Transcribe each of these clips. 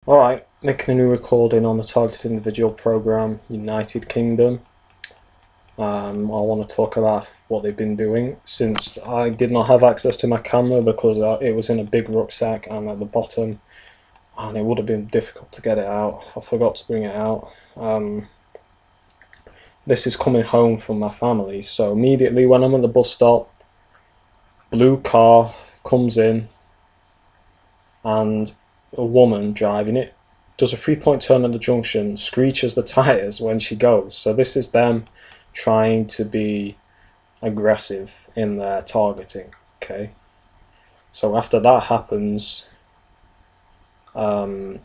Alright, making a new recording on the targeted individual program, United Kingdom. I want to talk about what they've been doing since I did not have access to my camera because it was in a big rucksack and at the bottom, and it would have been difficult to get it out. I forgot to bring it out. This is coming home from my family, so immediately when I'm at the bus stop, blue car comes in and a woman driving it does a 3-point turn at the junction, screeches the tyres when she goes. So this is them trying to be aggressive in their targeting. Okay. So after that happens, oh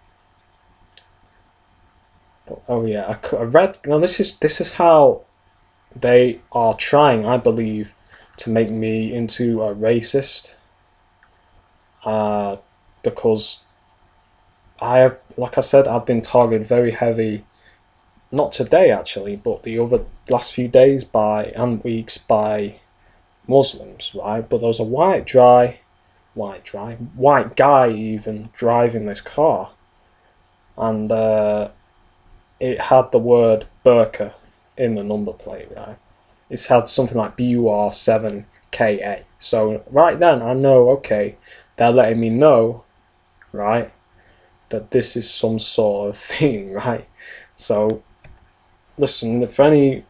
yeah, I read. Now this is how they are trying, I believe, to make me into a racist. Because like I said, I've been targeted very heavy, not today actually, but the other last few days and weeks by Muslims, right? But there was a white guy even driving this car, and it had the word burqa in the number plate, right? It's had something like BUR7KA. So right then I know, okay, they're letting me know, right, that this is some sort of thing, right? So listen, for any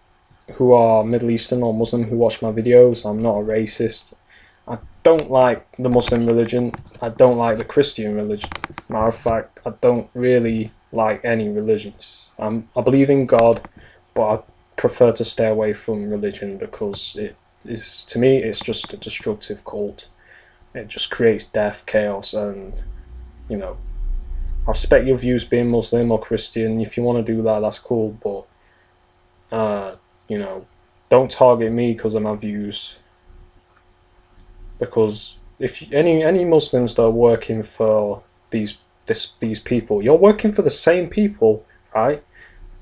who are Middle Eastern or Muslim who watch my videos, I'm not a racist. I don't like the Muslim religion. I don't like the Christian religion. Matter of fact, I don't really like any religions. I believe in God, but I prefer to stay away from religion because to me, it's just a destructive cult. It just creates death, chaos, and you know, I respect your views being Muslim or Christian. If you want to do that, that's cool, but don't target me because of my views. Because if any Muslims that are working for these people, you're working for the same people, right,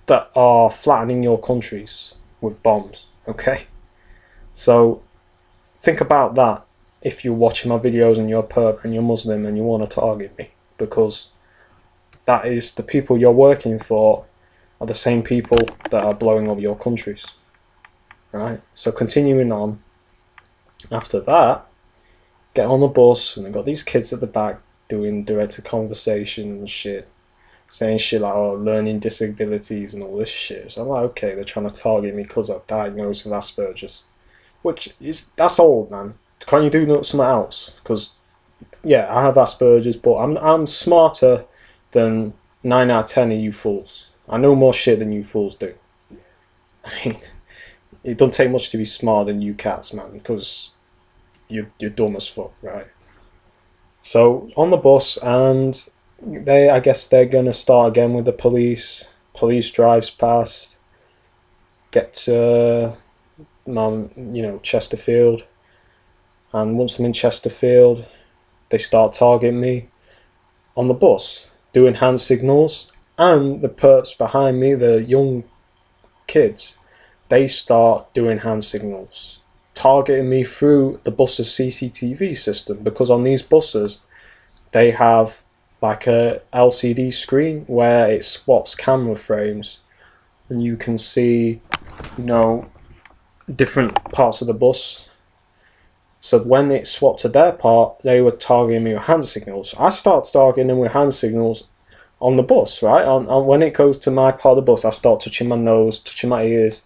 that are flattening your countries with bombs. Okay, so think about that if you're watching my videos and you're a perp and you're Muslim and you want to target me, because that is the people you're working for are the same people that are blowing up your countries, right? So continuing on, after that, get on the bus and they've got these kids at the back doing direct-to-conversation and shit, saying shit like, oh, learning disabilities and all this shit. So I'm like, okay, they're trying to target me because I'm diagnosed with Asperger's, that's old, man. Can't you do something else? Because yeah, I have Asperger's, but I'm smarter than 9 out of 10 of you fools. I know more shit than you fools do. I mean, it don't take much to be smarter than you cats, man, because you're dumb as fuck, right? So on the bus, and I guess they're gonna start again with the police. Police drives past, get to Chesterfield, and once I'm in Chesterfield, they start targeting me on the bus, doing hand signals, and the perps behind me, the young kids, they start doing hand signals, targeting me through the bus's CCTV system, because on these buses they have like a LCD screen where it swaps camera frames and you can see, different parts of the bus. So when it swapped to their part, they were targeting me with hand signals. I start targeting them with hand signals on the bus, right? When it goes to my part of the bus, I start touching my nose, touching my ears,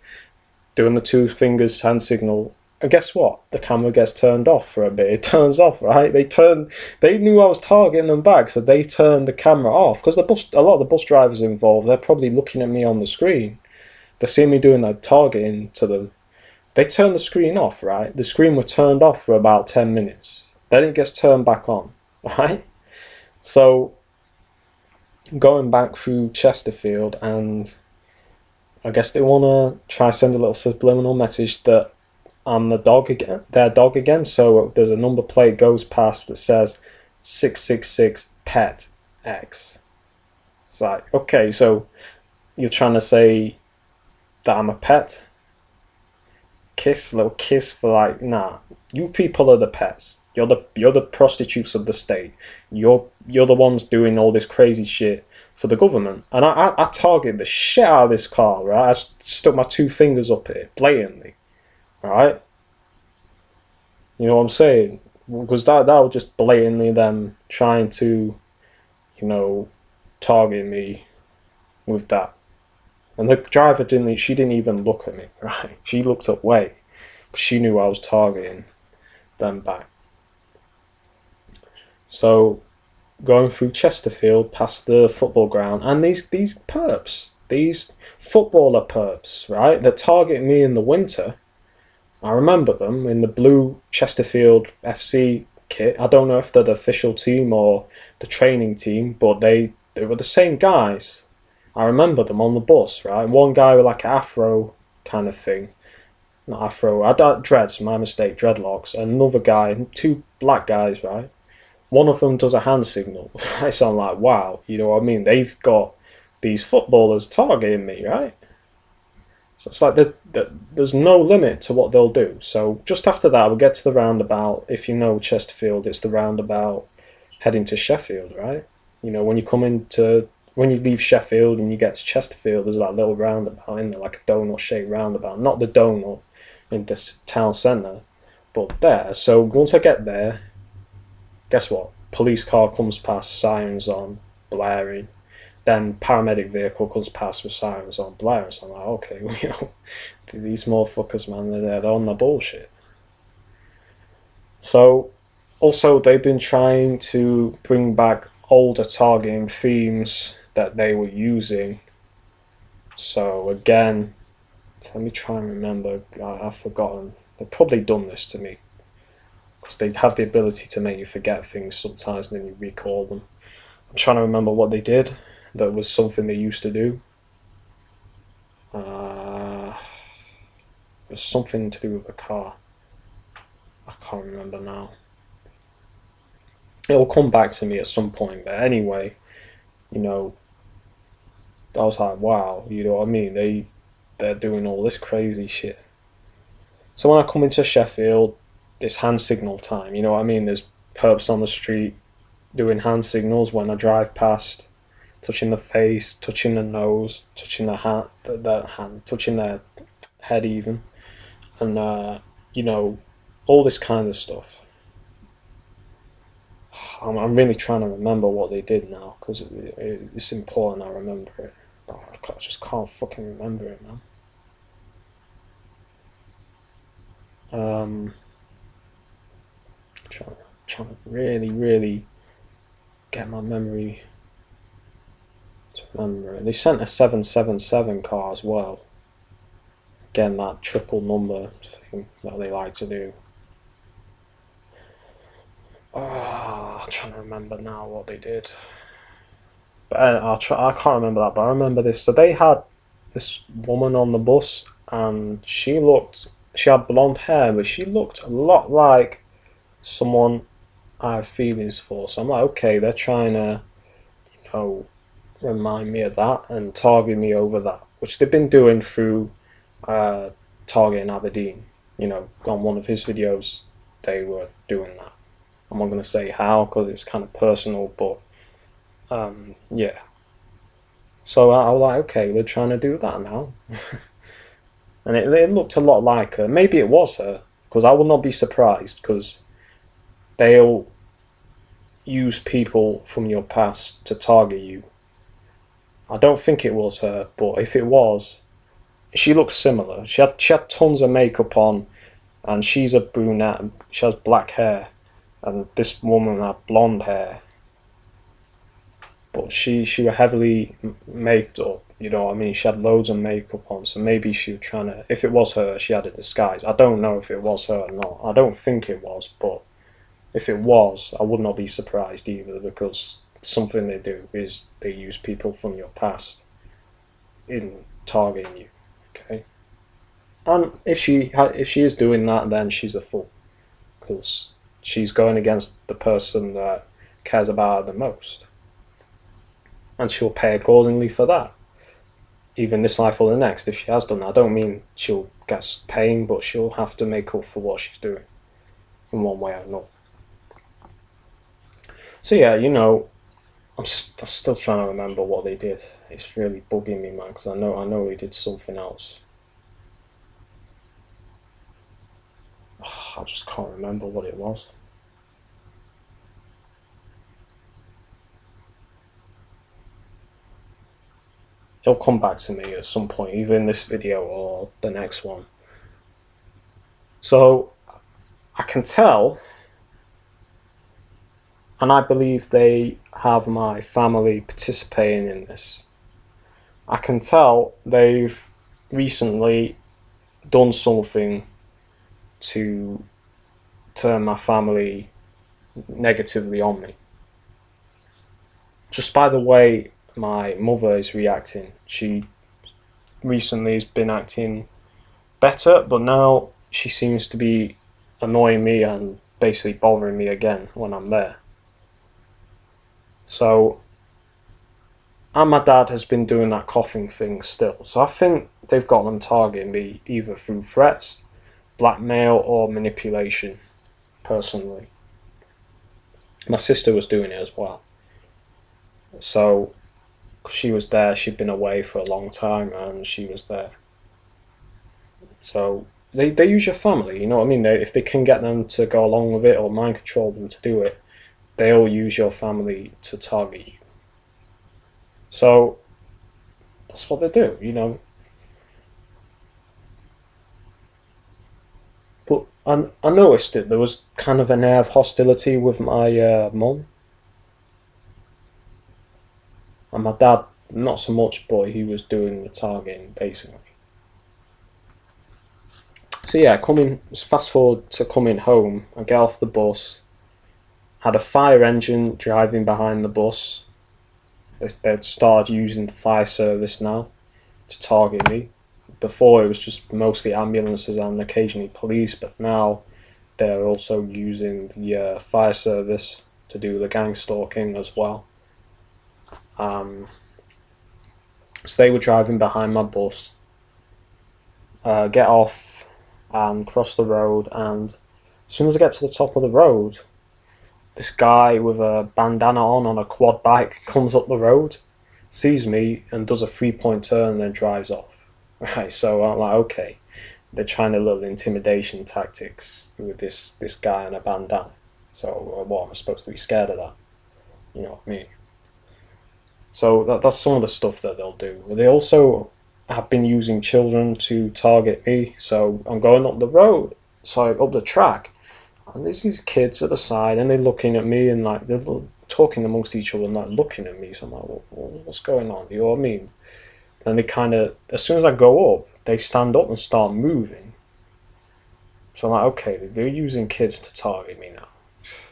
doing the 2 fingers hand signal. And guess what? The camera gets turned off for a bit. It turns off, right? They knew I was targeting them back, so they turned the camera off. Because a lot of the bus drivers involved, they're probably looking at me on the screen. They're seeing me doing that targeting to them. They turned the screen off, right? The screen was turned off for about 10 minutes. Then it gets turned back on, right? So, going back through Chesterfield, and I guess they want to try send a little subliminal message that I'm their dog again. So there's a number plate goes past that says 666 pet X. It's like, okay, so you're trying to say that I'm a pet? Little kiss for like, nah, you people are the pets. You're the prostitutes of the state. You're the ones doing all this crazy shit for the government. And I targeted the shit out of this car, right? I stuck my 2 fingers up it blatantly, right? You know what I'm saying? Because that was just blatantly them trying to, you know, target me with that. And the driver she didn't even look at me, right? She looked away because she knew I was targeting them back. So going through Chesterfield past the football ground, and these perps, these footballer perps, right, that target me in the winter. I remember them in the blue Chesterfield FC kit. I don't know if they're the official team or the training team, but they were the same guys. I remember them on the bus, right? One guy with like an afro kind of thing. Not afro, I don't, dreads, my mistake, dreadlocks. And another guy, 2 black guys, right? One of them does a hand signal. So I'm like, wow, you know what I mean? They've got these footballers targeting me, right? So it's like there's no limit to what they'll do. So just after that, we'll get to the roundabout. If you know Chesterfield, it's the roundabout heading to Sheffield, right? You know, when you leave Sheffield and you get to Chesterfield, there's that little roundabout in there, like a donut-shaped roundabout. Not the donut in this town centre, but there. So once I get there, guess what? Police car comes past, sirens on, blaring. Then paramedic vehicle comes past with sirens on, blaring. So I'm like, okay, well, you know, these motherfuckers, man, they're on the bullshit. So, also, they've been trying to bring back older targeting themes that they were using. So, again, let me try and remember. I've forgotten. They've probably done this to me. Because they have the ability to make you forget things sometimes and then you recall them. I'm trying to remember what they did. That was something they used to do. It was something to do with a car. I can't remember now. It'll come back to me at some point. But anyway, you know, I was like, wow, you know what I mean? They're doing all this crazy shit. So when I come into Sheffield, it's hand signal time. You know what I mean? There's perps on the street doing hand signals when I drive past. Touching the face, touching the nose, touching the hand, touching their head even, and you know, all this kind of stuff. I'm really trying to remember what they did now because it's important I remember it. But I just can't fucking remember it, man. Trying to really get my memory. Remember, they sent a 777 car as well. Again, that triple number thing that they like to do. I'm trying to remember now what they did. But I can't remember that, but I remember this. So they had this woman on the bus, and she had blonde hair, but she looked a lot like someone I have feelings for. So I'm like, okay, they're trying to, you know, remind me of that and target me over that, which they've been doing through targeting Aberdeen. You know, on one of his videos, they were doing that. I'm not going to say how because it's kind of personal, but yeah. So I was like, okay, they're trying to do that now. And it looked a lot like her. Maybe it was her, because I will not be surprised, because they'll use people from your past to target you. I don't think it was her, but if it was, she looks similar. She had tons of makeup on, and she's a brunette. She has black hair, and this woman had blonde hair. But she was heavily maked up. You know what I mean? She had loads of makeup on, so maybe she was trying to. If it was her, she had a disguise. I don't know if it was her or not. I don't think it was, but if it was, I would not be surprised either, because something they do is they use people from your past in targeting you. Okay, and if she is doing that, then she's a fool, because she's going against the person that cares about her the most, and she'll pay accordingly for that, even this life or the next. If she has done that, I don't mean she'll get pain, but she'll have to make up for what she's doing in one way or another. So yeah, you know, I'm still trying to remember what they did. It's really bugging me, man, because I know they did something else. I just can't remember what it was. It'll come back to me at some point, either in this video or the next one. So I can tell, and I believe they have my family participating in this. I can tell they've recently done something to turn my family negatively on me. Just by the way my mother is reacting, she recently has been acting better, but now she seems to be annoying me and basically bothering me again when I'm there. So, and my dad has been doing that coughing thing still. So I think they've got them targeting me either through threats, blackmail, or manipulation, personally. My sister was doing it as well. So she was there, she'd been away for a long time, and she was there. So they use your family, you know what I mean? If they can get them to go along with it or mind control them to do it, they'll use your family to target you. So that's what they do, you know. But I noticed it. There was kind of an air of hostility with my mum. And my dad, not so much, but he was doing the targeting, basically. So yeah, fast forward to coming home, I get off the bus, had a fire engine driving behind the bus. They'd started using the fire service now to target me. Before it was just mostly ambulances and occasionally police, but now they're also using the fire service to do the gang stalking as well. So they were driving behind my bus, get off and cross the road, and as soon as I get to the top of the road, this guy with a bandana on a quad bike comes up the road, sees me, and does a 3-point turn and then drives off. Right, so I'm like, okay, they're trying a little intimidation tactics with this guy and a bandana. So what, am I supposed to be scared of that? You know what I mean? So that's some of the stuff that they'll do. They also have been using children to target me. So I'm going up the road, so up the track, and there's these kids at the side, and they're looking at me and like they're talking amongst each other and like looking at me. So I'm like, what's going on? You know what I mean? And they kind of, as soon as I go up, they stand up and start moving. So I'm like, okay, they're using kids to target me now,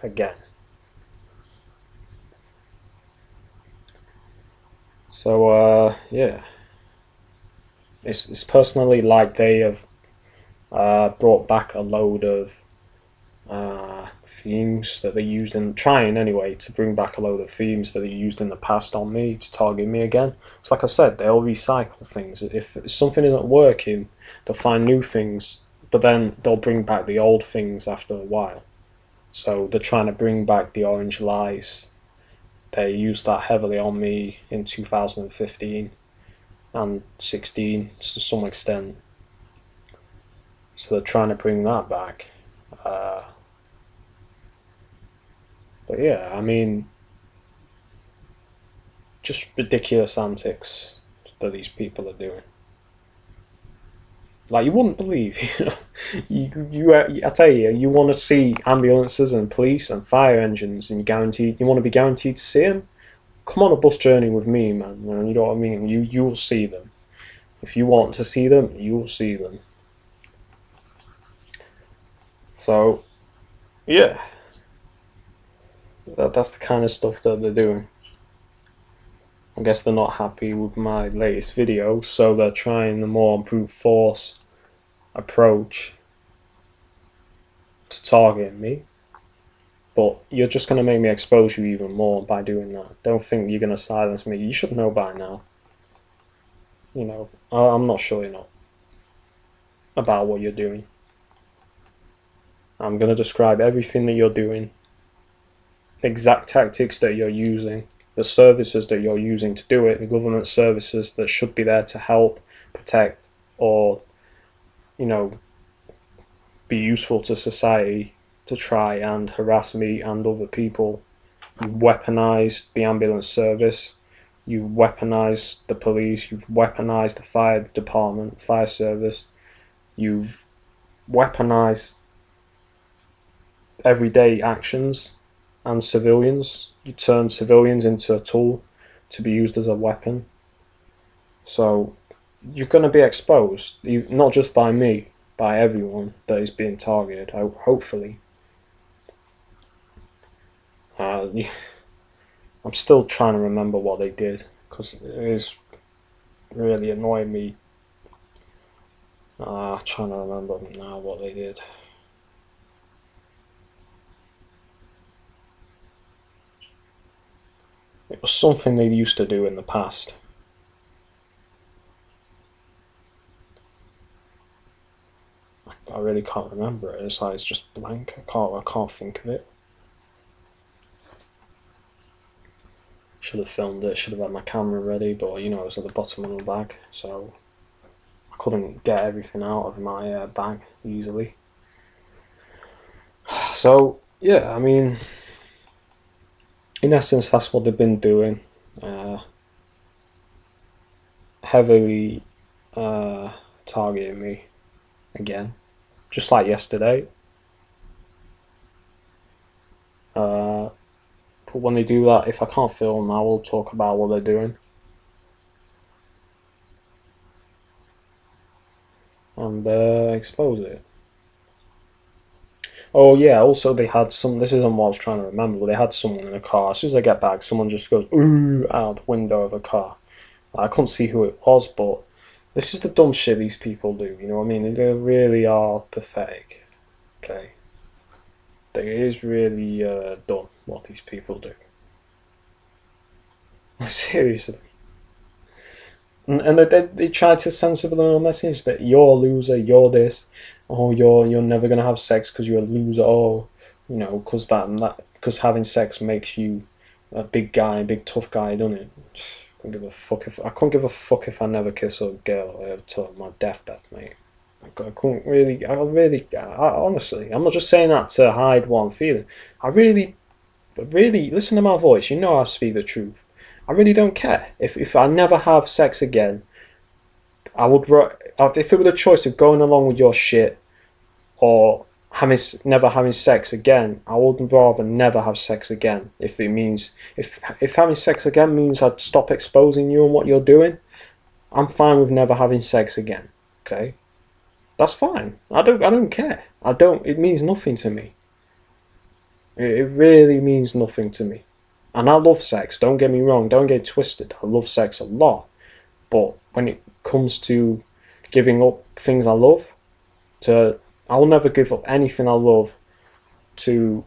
again. So yeah, it's personally like they have brought back a load of themes that they used in trying anyway to bring back a load of themes that they used in the past on me to target me again. So like I said, they'll recycle things. If something isn't working, they'll find new things, but then they'll bring back the old things after a while. So they're trying to bring back the orange lies. They used that heavily on me in 2015 and 16 to some extent. So they're trying to bring that back. But yeah, I mean, just ridiculous antics that these people are doing. Like you wouldn't believe, I tell you, you want to see ambulances and police and fire engines, and you want to be guaranteed to see them. Come on a bus journey with me, man. You know what I mean? You'll see them. If you want to see them, you'll see them. So, yeah, that's the kind of stuff that they're doing. I guess they're not happy with my latest video, so they're trying the more brute force approach to target me. But you're just going to make me expose you even more by doing that. Don't think you're going to silence me. You should know by now. You know, I'm not sure you're not about what you're doing. I'm going to describe everything that you're doing exact tactics that you're using, the services that you're using to do it, the government services that should be there to help, protect, or, you know, be useful to society, to try and harass me and other people. You've weaponized the ambulance service, you've weaponized the police, you've weaponized the fire department, fire service, you've weaponized everyday actions and civilians. You turn civilians into a tool to be used as a weapon. So you're going to be exposed, not just by me, by everyone that is being targeted, hopefully. I'm still trying to remember what they did, because it is really annoying me. Trying to remember now what they did. It was something they used to do in the past. I really can't remember it. It's like it's just blank. I can't think of it. Should have filmed it. Should have had my camera ready, but you know it was at the bottom of the bag, so I couldn't get everything out of my bag easily. So yeah, I mean, in essence, that's what they've been doing. Heavily targeting me again, just like yesterday. But when they do that, if I can't film, I will talk about what they're doing. And expose it. Oh yeah, also they had some, this isn't what I was trying to remember, but they had someone in a car. As soon as I get back, someone just goes, ooh, out the window of a car. I couldn't see who it was, but this is the dumb shit these people do, you know what I mean? They really are pathetic, okay? It is really dumb what these people do. Seriously. And they try to send subliminal message that you're a loser, you're this, oh you're never gonna have sex because you're a loser, oh you know because having sex makes you a big guy, big tough guy, doesn't it? I couldn't give a fuck if I never kiss a girl till my deathbed, mate. I couldn't really. Honestly, I'm not just saying that to hide what I'm feeling. I really listen to my voice. You know I speak the truth. I really don't care if I never have sex again. I would, if it were the choice of going along with your shit or never having sex again, I would rather never have sex again. If it means if having sex again means I'd stop exposing you and what you're doing, I'm fine with never having sex again. Okay, that's fine. I don't care. It means nothing to me. It really means nothing to me. And I love sex, don't get me wrong, don't get twisted. I love sex a lot. But when it comes to giving up things I love, I will never give up anything I love to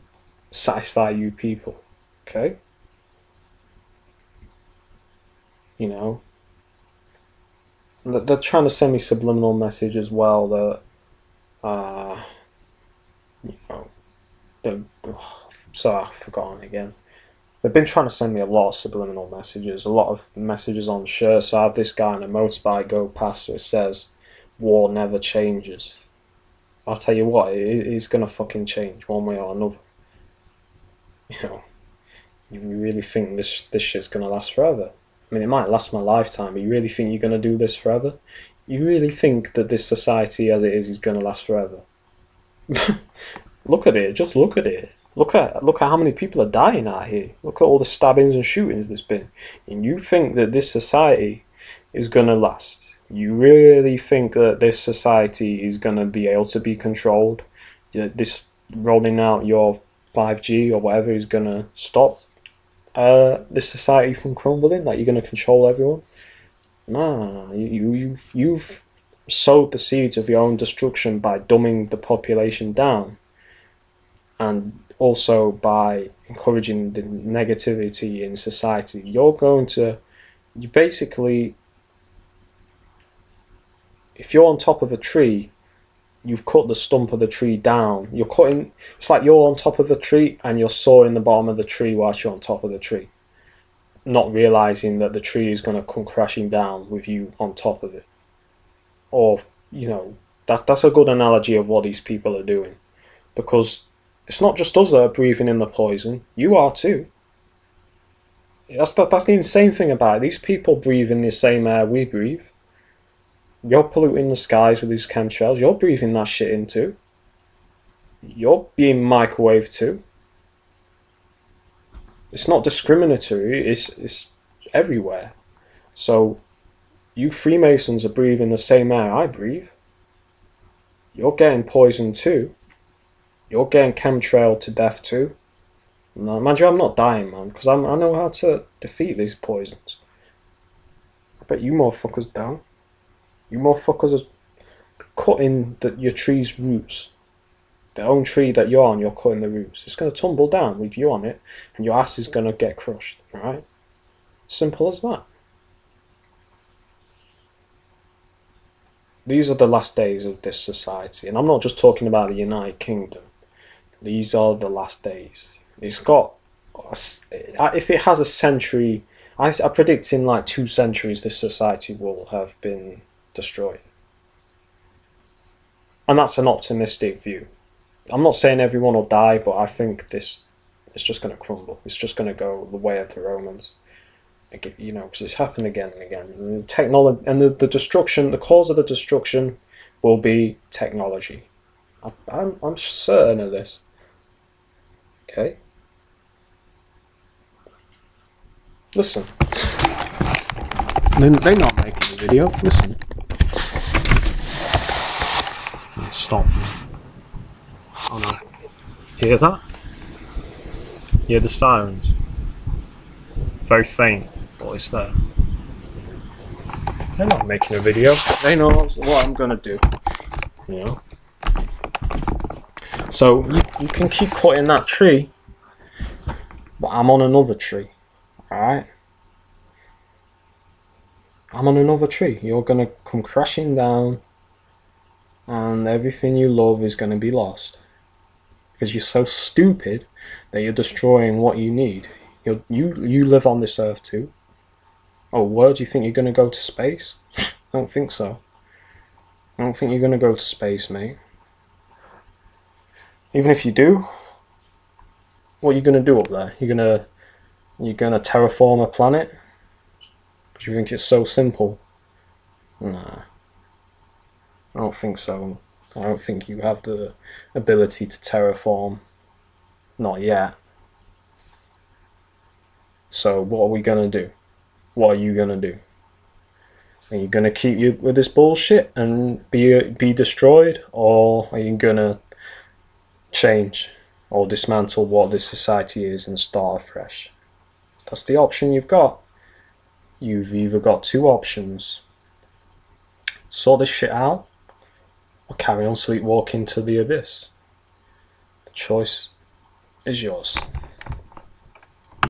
satisfy you people. Okay? You know? They're trying to send me subliminal message as well that, you know, sorry, I've forgotten again. They've been trying to send me a lot of subliminal messages, a lot of messages on shirts. I have this guy on a motorbike go past, so it says, war never changes. I'll tell you what, it's going to fucking change one way or another. You know, you really think this shit's going to last forever? I mean, it might last my lifetime, but you really think you're going to do this forever? You really think that this society as it is going to last forever? Look at it, just look at it. Look at how many people are dying out here. Look at all the stabbings and shootings there's been. And you think that this society is going to last? You really think that this society is going to be able to be controlled? This rolling out your 5G or whatever is going to stop this society from crumbling? Like you're going to control everyone? Nah, you've sowed the seeds of your own destruction by dumbing the population down. And also by encouraging the negativity in society, you basically, if you're on top of a tree you've cut the stump of the tree down. You're cutting, it's like you're on top of a tree and you're sawing the bottom of the tree whilst you're on top of the tree, not realizing that the tree is going to come crashing down with you on top of it. Or, you know, that's a good analogy of what these people are doing, because it's not just us that are breathing in the poison, you are too. That's the insane thing about it. These people breathe in the same air we breathe. You're polluting the skies with these chemtrails. You're breathing that shit in too. You're being microwaved too. It's not discriminatory. It's everywhere. So you Freemasons are breathing the same air I breathe. You're getting poisoned too. You're getting chemtrailed to death too. No, mind you, I'm not dying, man, because I know how to defeat these poisons. I bet you motherfuckers don't. You motherfuckers are cutting your tree's roots. The own tree that you're on, you're cutting the roots. It's going to tumble down with you on it, and your ass is going to get crushed, alright? Simple as that. These are the last days of this society, and I'm not just talking about the United Kingdom. These are the last days. It's got, if it has a century, I predict in like 2 centuries this society will have been destroyed. And that's an optimistic view. I'm not saying everyone will die, but I think it's just going to crumble. It's just going to go the way of the Romans. You know, because it's happened again and again. And technology and the destruction, the cause of the destruction will be technology. I'm certain of this. Okay? Listen. They're not making a video. Listen. Stop. Oh no. Hear that? Hear the sirens? Very faint, but it's there. They're not making a video. They know what I'm gonna do. You know? So you can keep cutting that tree, but I'm on another tree. Alright? I'm on another tree. You're gonna come crashing down, and everything you love is gonna be lost. Because you're so stupid that you're destroying what you need. You live on this earth too. Oh, where do you think you're gonna go to space? I don't think so. I don't think you're gonna go to space, mate. Even if you do, what are you gonna do up there? You're gonna terraform a planet? Because you think it's so simple? Nah. I don't think so. I don't think you have the ability to terraform. Not yet. So what are we gonna do? What are you gonna do? Are you gonna keep you with this bullshit and be destroyed, or are you gonna change or dismantle what this society is and start afresh? That's the option you've got. You've either got 2 options: sort this shit out, or carry on sleepwalking to the abyss. The choice is yours.